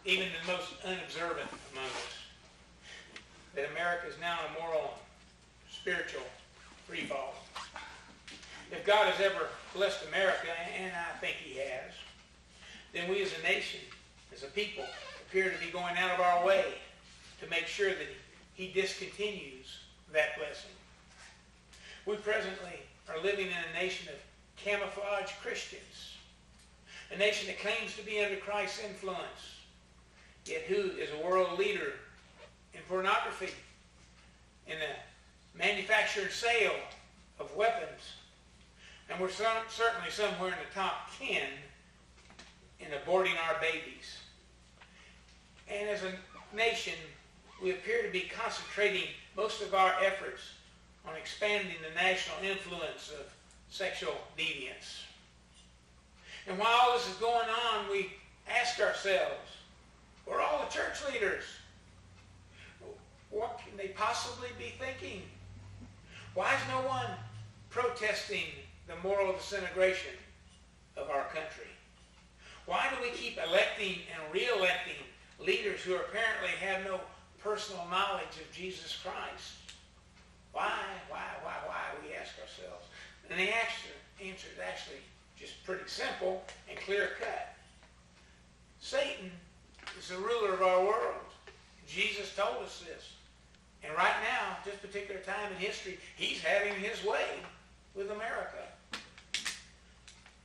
even the most unobservant among us, that America is now in a moral, spiritual free fall. If God has ever blessed America, and I think he has, then we as a nation, as a people, appear to be going out of our way to make sure that he discontinues that blessing. We presently are living in a nation of camouflage Christians, a nation that claims to be under Christ's influence, yet who is a world leader in pornography, in the manufacture and sale of weapons, and we're certainly somewhere in the top 10 in aborting our babies. And as a nation, we appear to be concentrating most of our efforts on expanding the national influence of sexual deviance. And while all this is going on, we ask ourselves, we're all the church leaders, what can they possibly be thinking? Why is no one protesting the moral disintegration of our country? Why do we keep electing and re-electing leaders who apparently have no personal knowledge of Jesus Christ? Why, we ask ourselves. And the answer is actually just pretty simple and clear-cut. Satan is the ruler of our world. Jesus told us this. And right now, this particular time in history, he's having his way with America.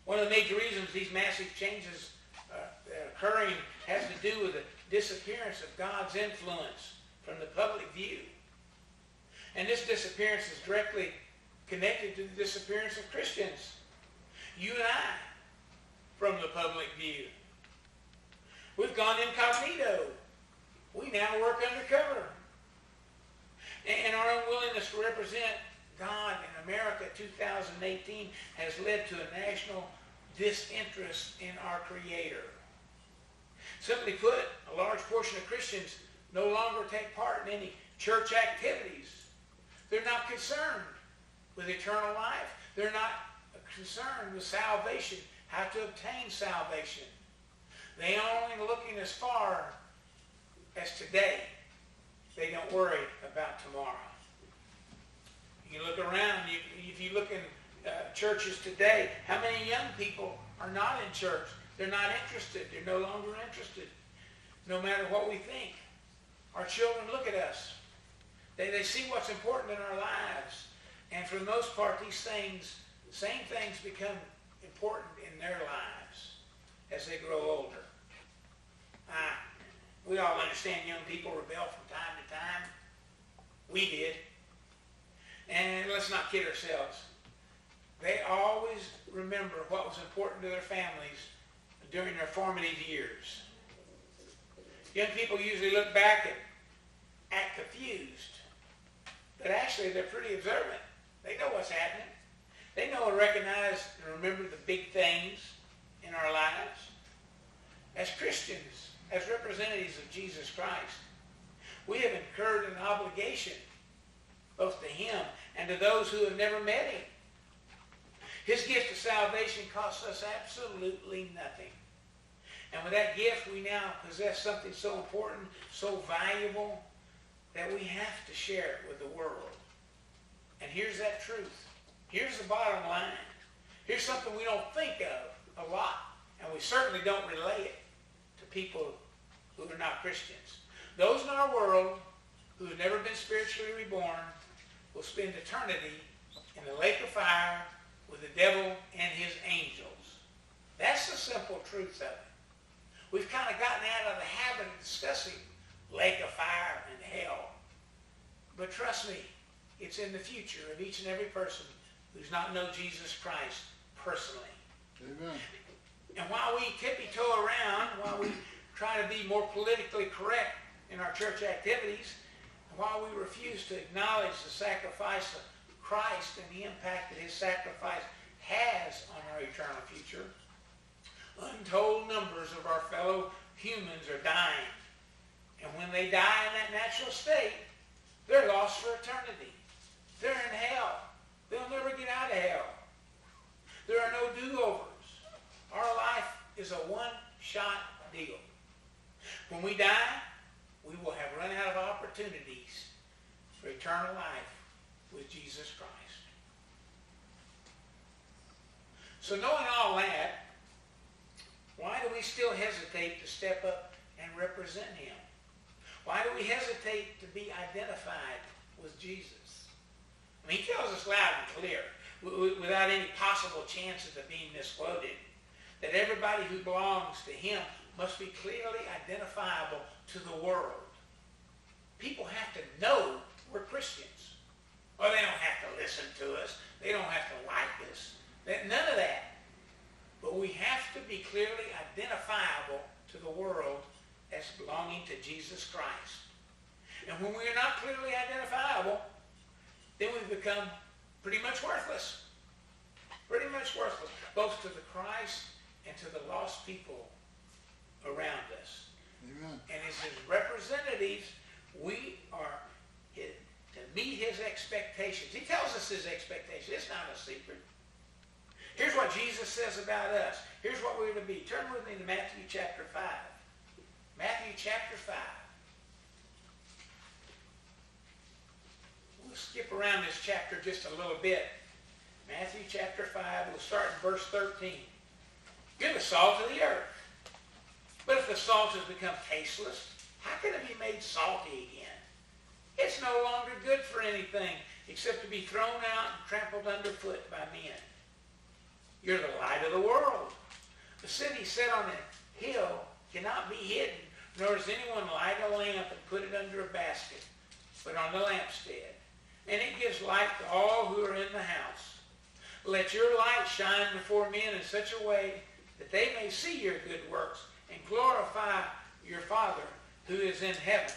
One of the major reasons these massive changes are occurring has to do with the disappearance of God's influence from the public view. And this disappearance is directly connected to the disappearance of Christians. You and I, from the public view. We've gone incognito. We now work undercover. And our unwillingness to represent God in America 2018 has led to a national disinterest in our Creator. Simply put, a large portion of Christians no longer take part in any church activities. They're not concerned with eternal life. They're not concerned with salvation, how to obtain salvation. They are only looking as far as today. They don't worry about tomorrow. You look around, if you look in churches today, how many young people are not in church? They're not interested. They're no longer interested, no matter what we think. Our children look at us. They see what's important in our lives. And for the most part, these things, same things become important in their lives as they grow older. We all understand young people rebel from time to time. We did. And let's not kid ourselves. They always remember what was important to their families during their formative years. Young people usually look back and act confused. But actually, they're pretty observant. They know what's happening. They know and recognize and remember the big things in our lives. As Christians, as representatives of Jesus Christ, we have incurred an obligation both to him and to those who have never met him. His gift of salvation costs us absolutely nothing. And with that gift, we now possess something so important, so valuable, that we have to share it with the world. And here's that truth. Here's the bottom line. Here's something we don't think of a lot, and we certainly don't relay it to people who are not Christians. Those in our world who have never been spiritually reborn will spend eternity in the lake of fire with the devil and his angels. That's the simple truth of it. We've kind of gotten out of the habit of discussing lake of fire and hell. But trust me, it's in the future of each and every person who's not known Jesus Christ personally. Amen. And while we tippy-toe around, while we try to be more politically correct in our church activities, while we refuse to acknowledge the sacrifice of Christ and the impact that his sacrifice has on our eternal future, untold numbers of our fellow humans are dying. And when they die in that natural state, they're lost for eternity. They're in hell. They'll never get out of hell. There are no do-overs. Our life is a one-shot deal. When we die, we will have run out of opportunities for eternal life with Jesus Christ. So knowing all that, why do we still hesitate to step up and represent him? Why do we hesitate to be identified with Jesus? I mean, he tells us loud and clear, without any possible chances of being misquoted, that everybody who belongs to him must be clearly identifiable to the world. People have to know we're Christians. Or they don't have to listen to us. They don't have to like us. None of that. But we have to be clearly identifiable to the world as belonging to Jesus Christ. And when we are not clearly identifiable, then we become pretty much worthless. Pretty much worthless, both to the Christ and to the lost people around us. Amen. And as his representatives, we are to meet his expectations. He tells us his expectations. It's not a secret. Here's what Jesus says about us. Here's what we're to be. Turn with me to Matthew chapter 5. Matthew chapter 5. We'll skip around this chapter just a little bit. Matthew chapter 5, we'll start in verse 13. You're the salt of the earth. But if the salt has become tasteless, how can it be made salty again? It's no longer good for anything except to be thrown out and trampled underfoot by men. You're the light of the world. The city set on a hill cannot be hidden, nor does anyone light a lamp and put it under a basket, but on the lampstand. And it gives light to all who are in the house. Let your light shine before men in such a way that they may see your good works and glorify your Father who is in heaven.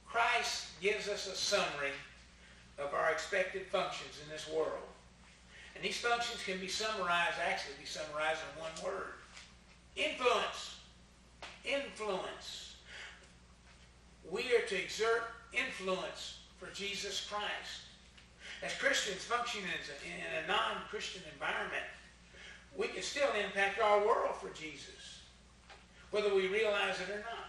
Christ gives us a summary of our expected functions in this world. And these functions can be summarized in one word. Influence. Influence. We are to exert influence for Jesus Christ. As Christians functioning in a non-Christian environment, we can still impact our world for Jesus, whether we realize it or not.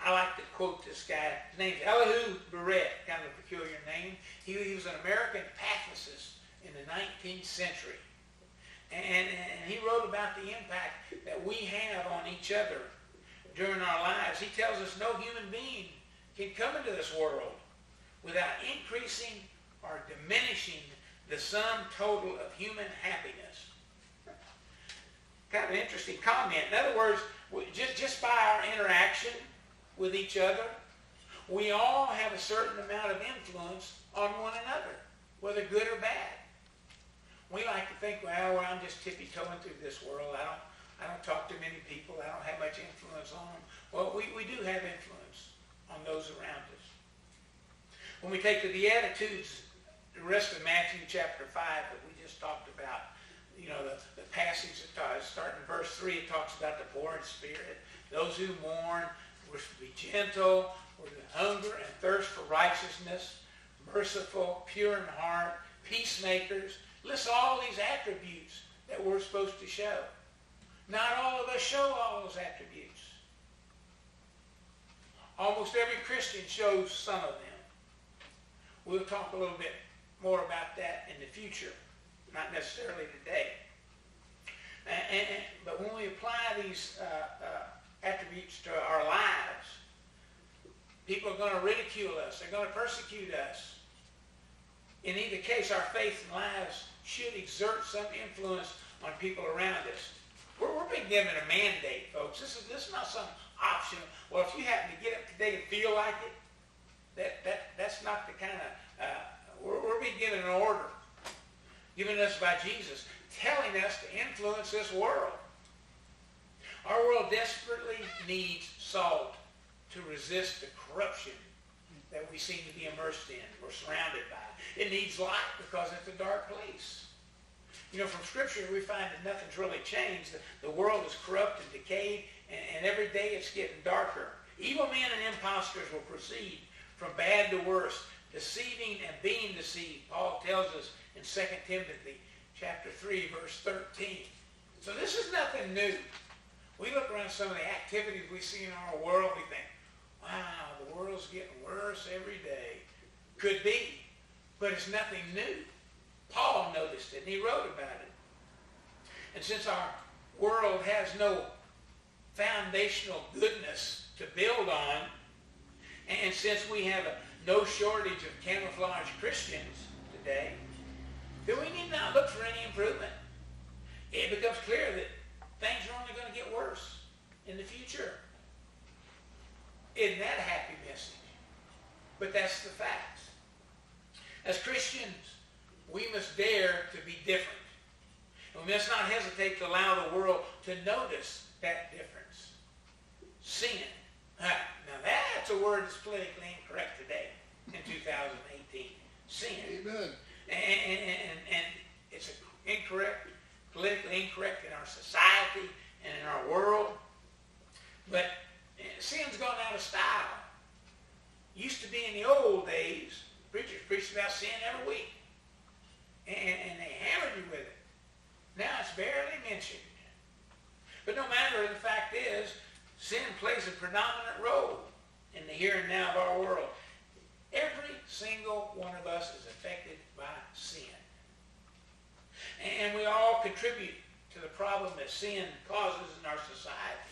I like to quote this guy. His name's Elihu Barrett, kind of a peculiar name. He was an American pacifist in the 19th century. And he wrote about the impact that we have on each other during our lives. He tells us no human being can come into this world without increasing or diminishing the sum total of human happiness. Kind of an interesting comment. In other words, just by our interaction with each other, we all have a certain amount of influence on one another, whether good or bad. We like to think, well, I'm just tippy-toeing through this world. I don't talk to many people. I don't have much influence on them. Well, we do have influence on those around us. When we take to the attitudes, the rest of Matthew chapter 5 that we just talked about, the passage that starting in verse 3, it talks about the poor in spirit, those who mourn, we're to be gentle, we're to hunger and thirst for righteousness, merciful, pure in heart, peacemakers. List all these attributes that we're supposed to show. Not all of us show all those attributes. Almost every Christian shows some of them. We'll talk a little bit more about that in the future, not necessarily today. But when we apply these attributes to our lives, people are going to ridicule us. They're going to persecute us. In either case, our faith and lives should exert some influence on people around us. We're being given a mandate, folks. This is not some optional. Well, if you happen to get up today and feel like it, that's not the kind of, we're being given an order, given us by Jesus, telling us to influence this world. Our world desperately needs salt to resist the corruption that we seem to be immersed in, we're surrounded by. It needs light because it's a dark place. From Scripture we find that nothing's really changed. The world is corrupt and decayed, and every day it's getting darker. Evil men and impostors will proceed from bad to worse, deceiving and being deceived. Paul tells us in 2 Timothy chapter 3, verse 13. So this is nothing new. We look around some of the activities we see in our world, we think, wow, the world's getting worse every day. Could be, but it's nothing new. Paul noticed it, and he wrote about it. And since our world has no foundational goodness to build on, and since we have no shortage of camouflage Christians today, then we need not look for any improvement. It becomes clear that things are only going to get worse in the future. Isn't that a happy message? But that's the facts. As Christians, we must dare to be different. And we must not hesitate to allow the world to notice that difference. Sin. Now that's a word that's politically incorrect today in 2018. Sin. Amen. And it's incorrect, politically incorrect in our society and in our world. But sin's gone out of style. Used to be in the old days, preachers preached about sin every week. And they hammered you with it. Now it's barely mentioned. But no matter, the fact is, sin plays a predominant role in the here and now of our world. Every single one of us is affected by sin. And we all contribute to the problem that sin causes in our society.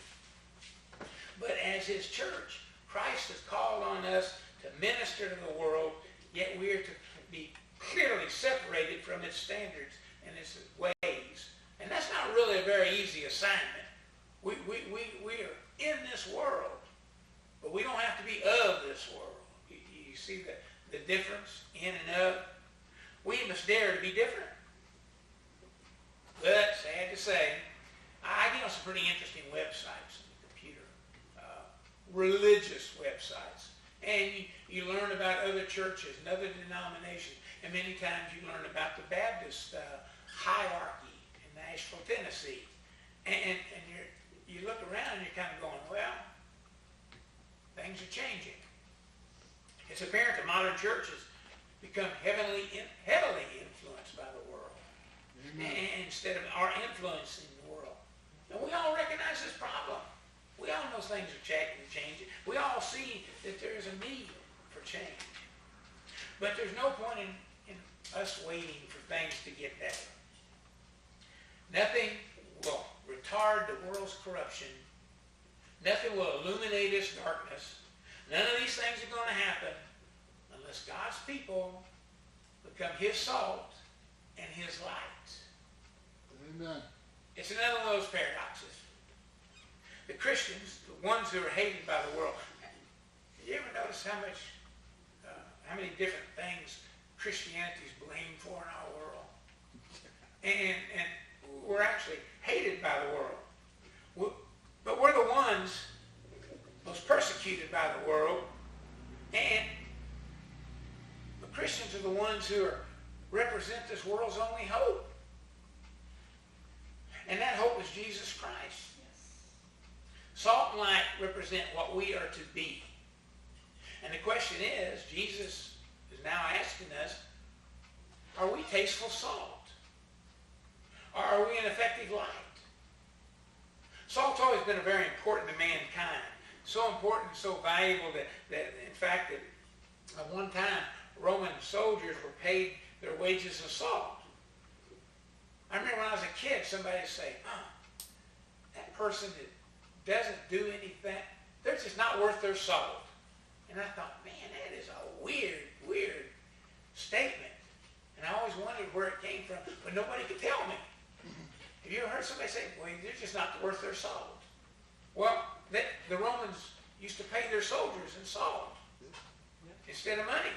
But as his church, Christ has called on us to minister to the world, yet we are to be clearly separated from its standards and its ways. And that's not really a very easy assignment. We are in this world, but we don't have to be of this world. You see the difference in and of? We must dare to be different. But, sad to say, I get on some pretty interesting websites on the computer, religious websites. And you learn about other churches and other denominations. And many times you learn about the Baptist hierarchy in Nashville, Tennessee. And you look around and you're kind of going, well, things are changing. It's apparent that modern churches become heavily influenced by the world. And instead of our influencing the world. And we all recognize this problem. We all know things are changing. We all see that there is a need for change. But there's no point in us waiting for things to get better. Nothing will retard the world's corruption. Nothing will illuminate its darkness. None of these things are going to happen unless God's people become his salt and his light. Amen. It's another one of those paradoxes. The Christians, the ones who are hated by the world, have you ever noticed how many different things Christianity is blamed for in our world? And we're actually hated by the world. But we're the ones most persecuted by the world. And the Christians are the ones who represent this world's only hope. And that hope is Jesus Christ. Salt and light represent what we are to be. And the question is, Jesus is now asking us, are we tasteful salt? Or are we an effective light? Salt's always been a very important to mankind. So important, so valuable that in fact, at one time, Roman soldiers were paid their wages of salt. I remember when I was a kid, somebody would say, that person that doesn't do anything, they're just not worth their salt. And I thought, man, that is a weird statement. And I always wondered where it came from, but nobody could tell me. Have you ever heard somebody say, well, they're just not worth their salt? Well, the Romans used to pay their soldiers in salt instead of money.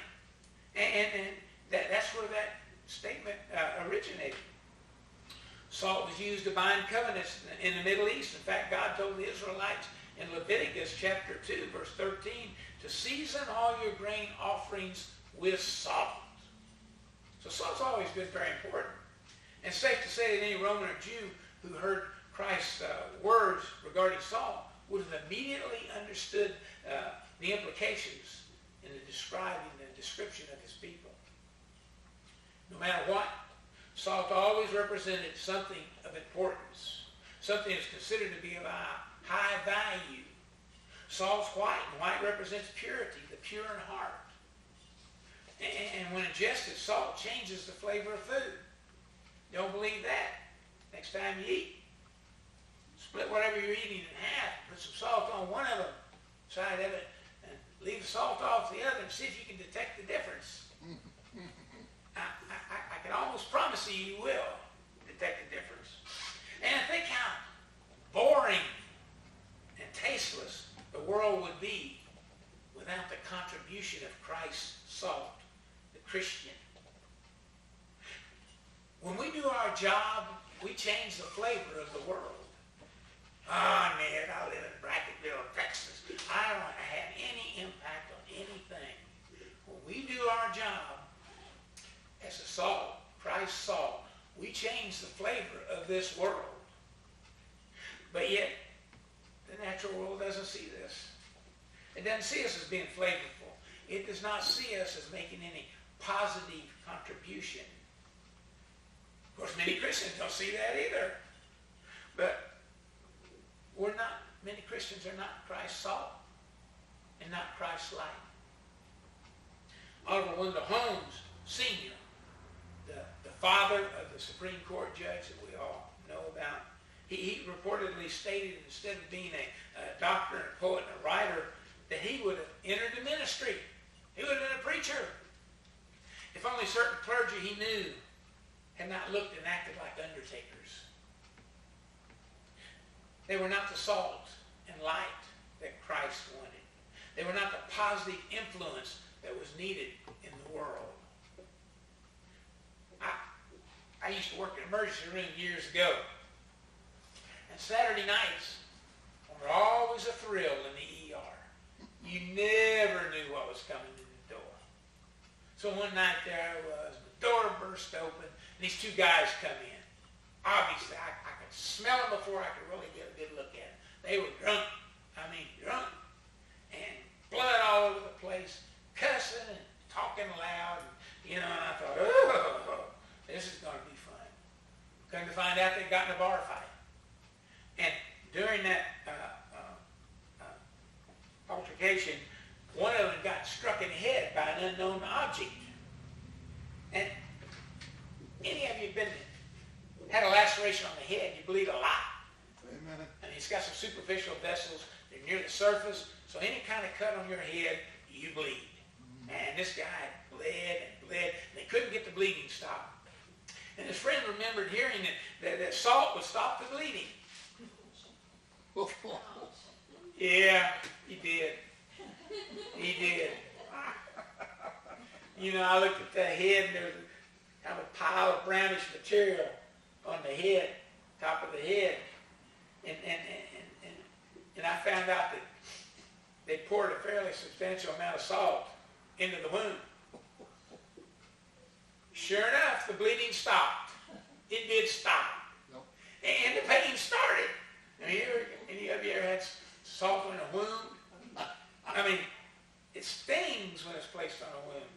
And that's where that statement originated. Salt was used to bind covenants in the Middle East. In fact, God told the Israelites in Leviticus chapter 2, verse 13, to season all your grain offerings with salt. So salt's always been very important. And it's safe to say that any Roman or Jew who heard Christ's words regarding salt would have immediately understood the implications in the description of his people. No matter what, Salt always represented something of importance, something that's considered to be of high value. Salt's white, and white represents purity, the pure in heart. And when ingested, salt changes the flavor of food. Don't believe that? Next time you eat, split whatever you're eating in half, put some salt on one of them, side of it, and leave the salt off the other, and see if you can detect the difference. I can almost promise you will detect the difference. And think how boring and tasteless the world would be without the contribution of Christ's salt, the Christian. When we do our job, we change the flavor of the world. Ned, I live in Brackettville, Texas. I don't have any impact on anything. When we do our job as a salt, Christ's salt, we change the flavor of this world. But yet, the natural world doesn't see this. It doesn't see us as being flavorful. It does not see us as making any positive contribution. Of course, many Christians don't see that either. But many Christians are not Christ's salt and not Christ's light. Oliver Wendell Holmes, Sr., the father of the Supreme Court judge that we all know about, he reportedly stated instead of being a doctor and a poet and a writer, that he would have entered the ministry. He would have been a preacher. If only certain clergy he knew had not looked and acted like undertakers. They were not the salt and light that Christ wanted. They were not the positive influence that was needed in the world. I used to work in an emergency room years ago. And Saturday nights were always a thrill in the ER. You never knew what was coming in the door. So one night there I was, the door burst open, and these two guys come in. Obviously, I could smell them before I could really get a good look at them. They were drunk. I mean, drunk. And blood all over the place, cussing and talking loud. And I thought, oh, this is going to be fun. Come to find out they'd gotten a bar fight. And during that altercation, one of them got struck in the head by an unknown object. And any of you had a laceration on the head, you bleed a lot. Amen. And it's got some superficial vessels. They're near the surface. So any kind of cut on your head, you bleed. And this guy bled and bled. And they couldn't get the bleeding stopped. And his friend remembered hearing that salt would stop the bleeding. Yeah, he did. He did. I looked at the head, and there was kind of a pile of brownish material on the head, top of the head. And I found out that they poured a fairly substantial amount of salt into the wound. Sure enough, the bleeding stopped. It did stop. Nope. And the pain started. Any of you ever had salt on a wound? I mean, it stings when it's placed on a wound.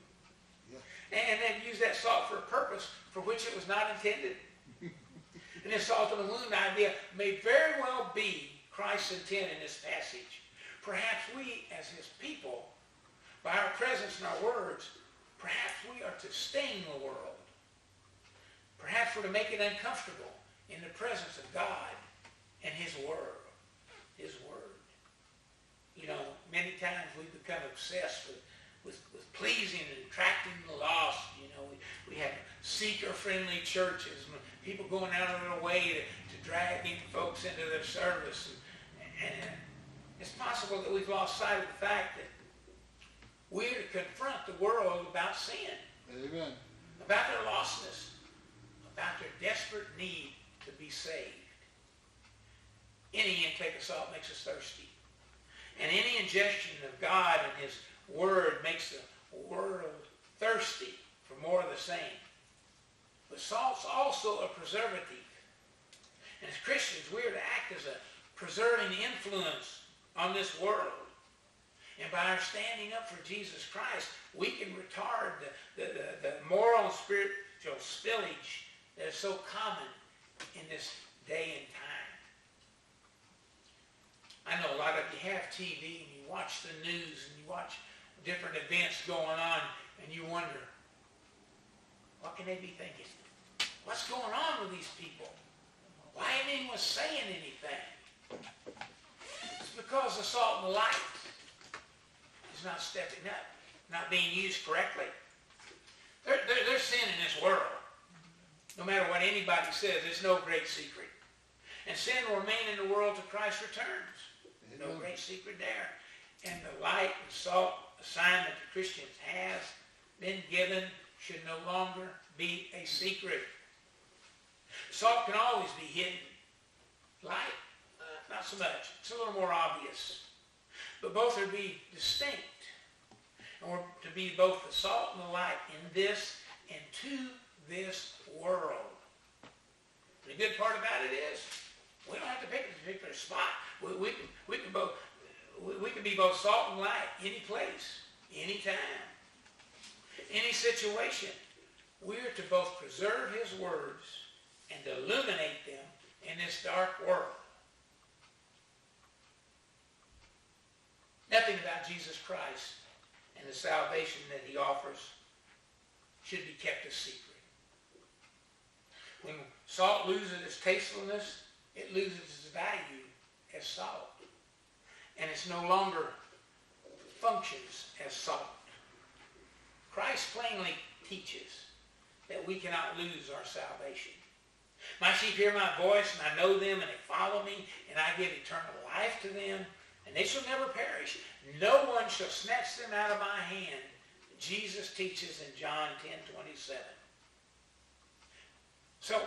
Yeah. And then use that salt for a purpose for which it was not intended. And this salt on the wound idea may very well be Christ's intent in this passage. Perhaps we, as his people, by our presence and our words, perhaps we are to stain the world. Perhaps we're to make it uncomfortable in the presence of God and his word. His word. Many times we become obsessed with pleasing and attracting the lost. We have seeker-friendly churches, people going out of their way to drag in folks into their service. And it's possible that we've lost sight of the fact that we're to confront the world about sin. Amen. About their lostness. About their desperate need to be saved. Any intake of salt makes us thirsty. And any ingestion of God and his word makes the world thirsty for more of the same. But salt's also a preservative. And as Christians, we are to act as a preserving influence on this world. And by our standing up for Jesus Christ, we can retard the moral and spiritual spillage that is so common in this day and time. I know a lot of you have TV and you watch the news and you watch different events going on and you wonder, what can they be thinking? What's going on with these people? Why ain't anyone saying anything? It's because the salt and the light is not stepping up, not being used correctly. There's sin in this world. No matter what anybody says, it's no great secret. And sin will remain in the world till Christ returns. There's no great secret there. And the light and salt assignment that Christians have been given should no longer be a secret. Salt can always be hidden. Light, not so much. It's a little more obvious. But both are to be distinct. And we're to be both the salt and the light in this and to this world. The good part about it is we don't have to pick a particular spot. We can be both salt and light any place, any time, any situation. We're to both preserve his words and illuminate them in this dark world. Nothing about Jesus Christ and the salvation that he offers should be kept a secret. When salt loses its tastefulness, it loses its value as salt. And it's no longer functions as salt. Christ plainly teaches that we cannot lose our salvation. My sheep hear my voice, and I know them, and they follow me, and I give eternal life to them, and they shall never perish. No one shall snatch them out of my hand. Jesus teaches in John 10:27. So,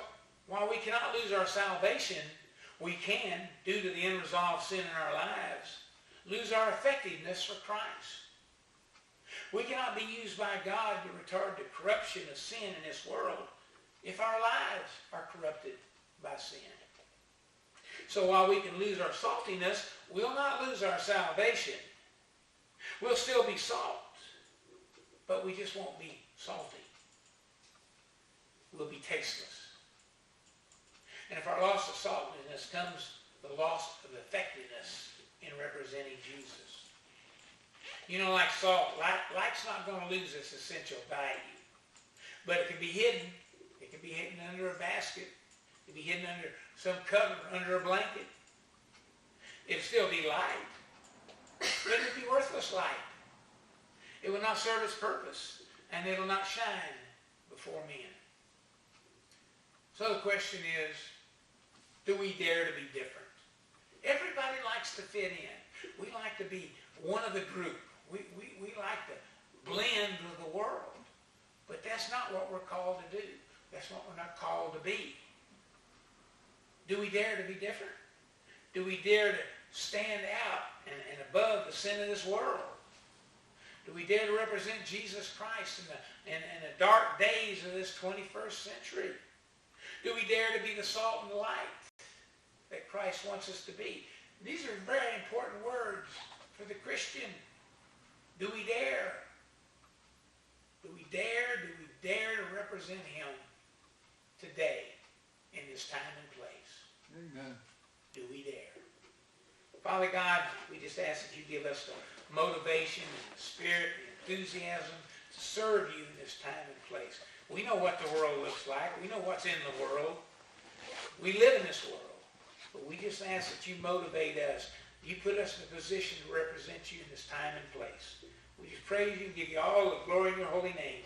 while we cannot lose our salvation, we can, due to the unresolved sin in our lives, lose our effectiveness for Christ. We cannot be used by God to retard the corruption of sin in this world if our lives are corrupted by sin. So while we can lose our saltiness, we'll not lose our salvation. We'll still be salt, but we just won't be salty. We'll be tasteless. And if our loss of saltiness comes the loss of effectiveness in representing Jesus. You know, like salt, light's not going to lose its essential value. But it can be hidden. It can be hidden under a basket. It can be hidden under some cover, under a blanket. It'll still be light. But it'll be worthless light. It will not serve its purpose. And it will not shine before men. So the question is, do we dare to be different? Everybody likes to fit in. We like to be one of the group. We like to blend with the world. But that's not what we're called to do. That's what we're not called to be. Do we dare to be different? Do we dare to stand out and above the sin of this world? Do we dare to represent Jesus Christ in the dark days of this 21st century? Do we dare to be the salt and the light that Christ wants us to be? These are very important words for the Christian. Do we dare? Do we dare? Do we dare to represent him today in this time and place? Amen. Do we dare? Father God, we just ask that you give us the motivation, the spirit, the enthusiasm to serve you in this time and place. We know what the world looks like. We know what's in the world. We live in this world. But we just ask that you motivate us. You put us in a position to represent you in this time and place. We just praise you and give you all the glory in your holy name.